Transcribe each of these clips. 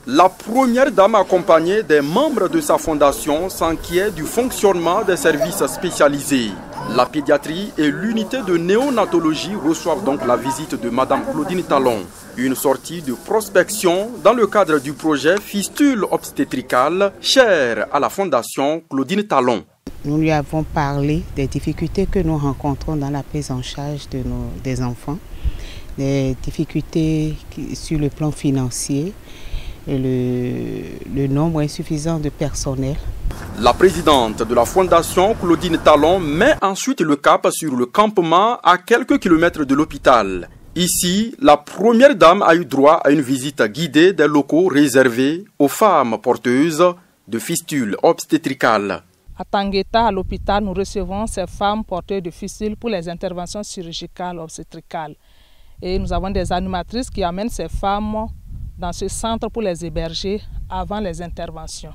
La première dame accompagnée des membres de sa fondation s'inquiète du fonctionnement des services spécialisés. La pédiatrie et l'unité de néonatologie reçoivent donc la visite de Madame Claudine Talon. Une sortie de prospection dans le cadre du projet Fistule obstétricale, cher à la fondation Claudine Talon. Nous lui avons parlé des difficultés que nous rencontrons dans la prise en charge des enfants, des difficultés sur le plan financier et le nombre insuffisant de personnel. La présidente de la fondation Claudine Talon met ensuite le cap sur le campement à quelques kilomètres de l'hôpital. Ici, la première dame a eu droit à une visite guidée des locaux réservés aux femmes porteuses de fistules obstétricales. À Tangueta, à l'hôpital, nous recevons ces femmes porteuses de fistules pour les interventions chirurgicales obstétricales. Et nous avons des animatrices qui amènent ces femmes dans ce centre pour les héberger avant les interventions.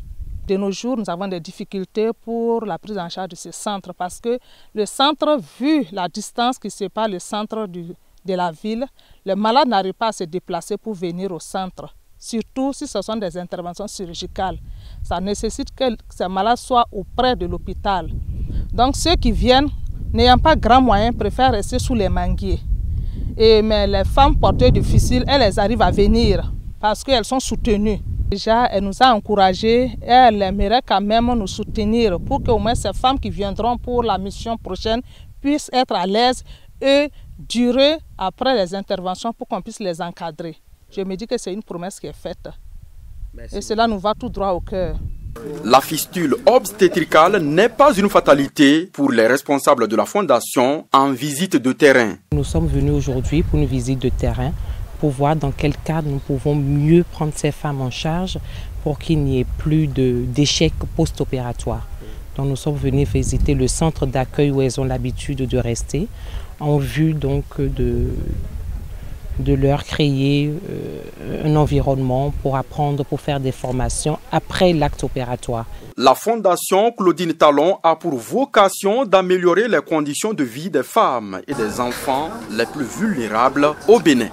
De nos jours, nous avons des difficultés pour la prise en charge de ce centre parce que le centre, vu la distance qui sépare le centre de la ville, le malade n'arrive pas à se déplacer pour venir au centre. Surtout si ce sont des interventions chirurgicales. Ça nécessite que ces malades soient auprès de l'hôpital. Donc ceux qui viennent, n'ayant pas grand moyen, préfèrent rester sous les manguiers. Mais les femmes porteuses de fistules, elles arrivent à venir parce qu'elles sont soutenues. Déjà, elle nous a encouragés et elle aimerait quand même nous soutenir pour qu'au moins ces femmes qui viendront pour la mission prochaine puissent être à l'aise et durer après les interventions pour qu'on puisse les encadrer. Je me dis que c'est une promesse qui est faite. Et cela nous va tout droit au cœur. La fistule obstétricale n'est pas une fatalité pour les responsables de la fondation en visite de terrain. Nous sommes venus aujourd'hui pour une visite de terrain pour voir dans quel cadre nous pouvons mieux prendre ces femmes en charge pour qu'il n'y ait plus d'échecs post-opératoires. Donc nous sommes venus visiter le centre d'accueil où elles ont l'habitude de rester en vue donc de leur créer un environnement pour apprendre, pour faire des formations après l'acte opératoire. La fondation Claudine Talon a pour vocation d'améliorer les conditions de vie des femmes et des enfants les plus vulnérables au Bénin.